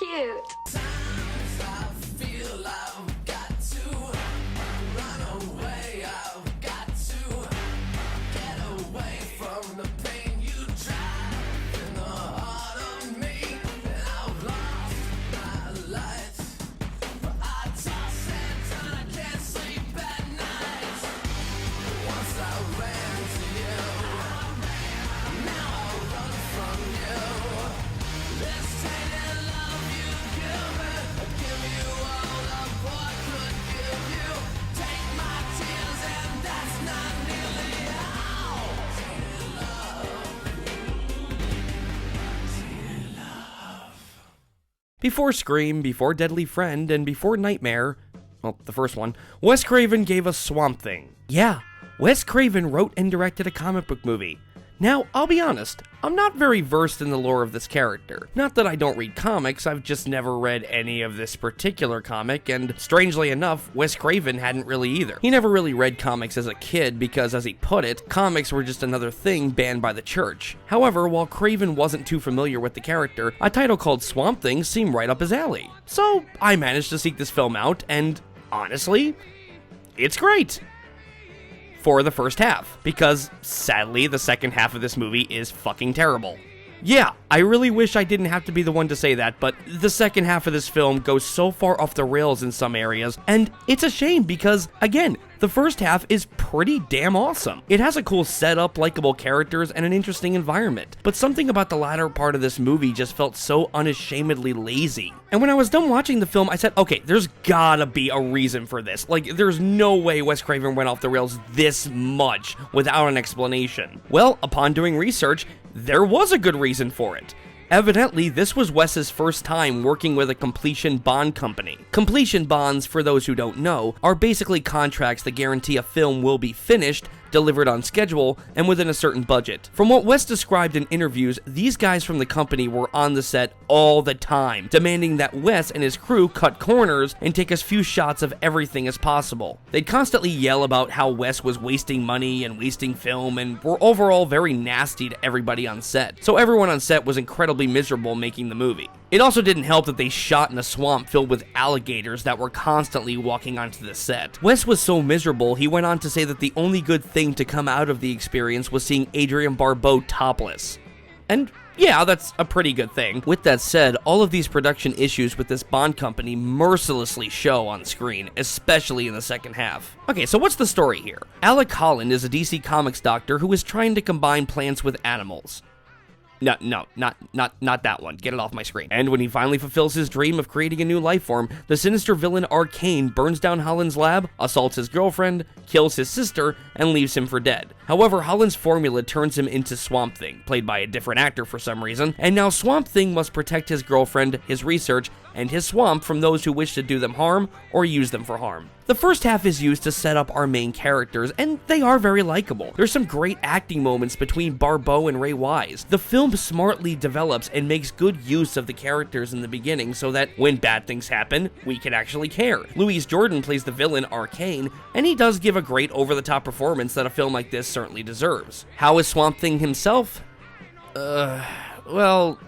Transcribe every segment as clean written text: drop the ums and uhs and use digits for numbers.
cute. Before Scream, before Deadly Friend, and before Nightmare, well, the first one, Wes Craven gave us Swamp Thing. Yeah, Wes Craven wrote and directed a comic book movie. Now, I'll be honest, I'm not very versed in the lore of this character. Not that I don't read comics, I've just never read any of this particular comic, and strangely enough, Wes Craven hadn't really either. He never really read comics as a kid because, as he put it, comics were just another thing banned by the church. However, while Craven wasn't too familiar with the character, a title called Swamp Thing seemed right up his alley. So, I managed to seek this film out, and honestly, it's great. For the first half, because sadly the second half of this movie is fucking terrible. Yeah, I really wish I didn't have to be the one to say that, but the second half of this film goes so far off the rails in some areas, and it's a shame because, again, the first half is pretty damn awesome. It has a cool setup, likable characters, and an interesting environment, but something about the latter part of this movie just felt so unashamedly lazy. And when I was done watching the film, I said, okay, there's gotta be a reason for this. Like, there's no way Wes Craven went off the rails this much without an explanation. Well, upon doing research, there was a good reason for it. Evidently, this was Wes's first time working with a completion bond company. Completion bonds, for those who don't know, are basically contracts that guarantee a film will be finished, delivered on schedule, and within a certain budget. From what Wes described in interviews, these guys from the company were on the set all the time, demanding that Wes and his crew cut corners and take as few shots of everything as possible. They'd constantly yell about how Wes was wasting money and wasting film, and were overall very nasty to everybody on set. So everyone on set was incredibly miserable making the movie. It also didn't help that they shot in a swamp filled with alligators that were constantly walking onto the set. Wes was so miserable, he went on to say that the only good thing to come out of the experience was seeing Adrienne Barbeau topless. And yeah, that's a pretty good thing. With that said, all of these production issues with this Bond company mercilessly show on screen, especially in the second half. Okay, so what's the story here? Alec Holland is a DC Comics doctor who is trying to combine plants with animals. No, not that one. Get it off my screen. And when he finally fulfills his dream of creating a new life form, the sinister villain Arcane burns down Holland's lab, assaults his girlfriend, kills his sister, and leaves him for dead. However, Holland's formula turns him into Swamp Thing, played by a different actor for some reason, and now Swamp Thing must protect his girlfriend, his research, and his swamp from those who wish to do them harm or use them for harm. The first half is used to set up our main characters, and they are very likable. There's some great acting moments between Barbeau and Ray Wise. The film smartly develops and makes good use of the characters in the beginning so that when bad things happen, we can actually care. Louise Jordan plays the villain Arcane, and he does give a great over-the-top performance that a film like this certainly deserves. How is Swamp Thing himself? Well,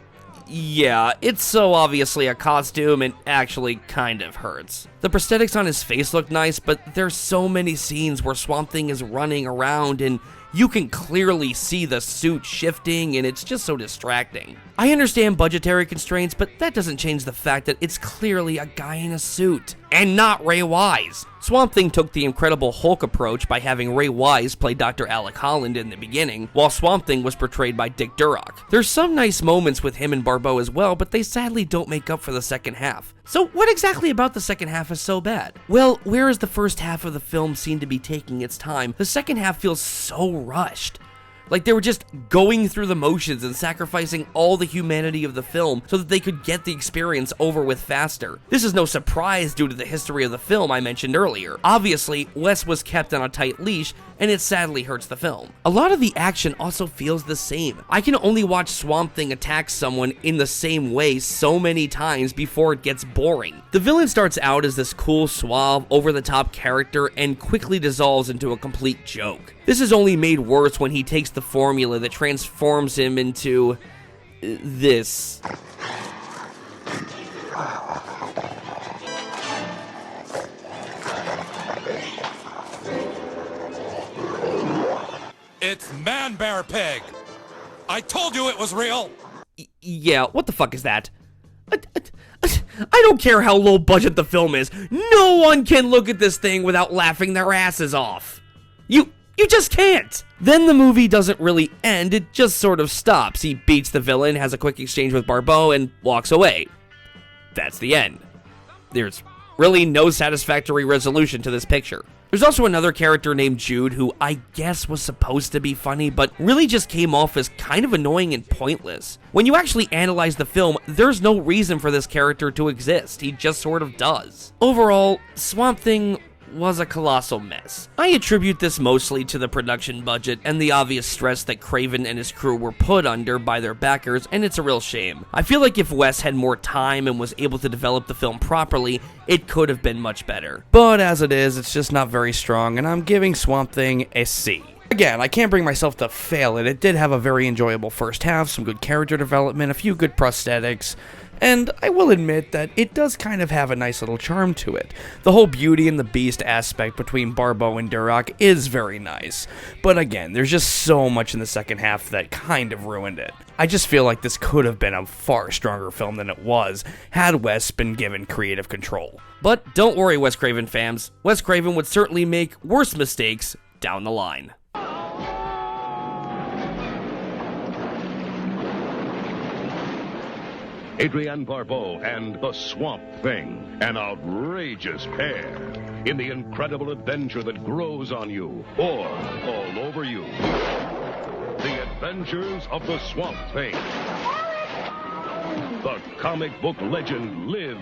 yeah, it's so obviously a costume, it actually kind of hurts. The prosthetics on his face look nice, but there's so many scenes where Swamp Thing is running around and you can clearly see the suit shifting, and it's just so distracting. I understand budgetary constraints, but that doesn't change the fact that it's clearly a guy in a suit, and not Ray Wise. Swamp Thing took the Incredible Hulk approach by having Ray Wise play Dr. Alec Holland in the beginning, while Swamp Thing was portrayed by Dick Durock. There's some nice moments with him and Barbeau as well, but they sadly don't make up for the second half. So what exactly about the second half is so bad? Well, whereas the first half of the film seemed to be taking its time, the second half feels so rushed. Like they were just going through the motions and sacrificing all the humanity of the film so that they could get the experience over with faster. This is no surprise due to the history of the film I mentioned earlier. Obviously, Wes was kept on a tight leash, and it sadly hurts the film. A lot of the action also feels the same. I can only watch Swamp Thing attack someone in the same way so many times before it gets boring. The villain starts out as this cool, suave, over-the-top character and quickly dissolves into a complete joke. This is only made worse when he takes the formula that transforms him into this. It's Man-Bear-Pig! I told you it was real! Yeah, what the fuck is that? I don't care how low budget the film is. No one can look at this thing without laughing their asses off. You just can't. Then the movie doesn't really end, it just sort of stops. He beats the villain, has a quick exchange with Barbeau, and walks away. That's the end. There's really no satisfactory resolution to this picture. There's also another character named Jude who I guess was supposed to be funny, but really just came off as kind of annoying and pointless. When you actually analyze the film, there's no reason for this character to exist, he just sort of does. Overall, Swamp Thing was a colossal mess. I attribute this mostly to the production budget and the obvious stress that Craven and his crew were put under by their backers, and it's a real shame. I feel like if Wes had more time and was able to develop the film properly, it could have been much better. But as it is, it's just not very strong, and I'm giving Swamp Thing a C. Again, I can't bring myself to fail it. It did have a very enjoyable first half, some good character development, a few good prosthetics, and I will admit that it does kind of have a nice little charm to it. The whole Beauty and the Beast aspect between Barbeau and Duroc is very nice, but again, there's just so much in the second half that kind of ruined it. I just feel like this could have been a far stronger film than it was, had Wes been given creative control. But don't worry, Wes Craven fans, Wes Craven would certainly make worse mistakes down the line. Adrienne Barbeau and the Swamp Thing, an outrageous pair in the incredible adventure that grows on you or all over you. The Adventures of the Swamp Thing. The comic book legend lives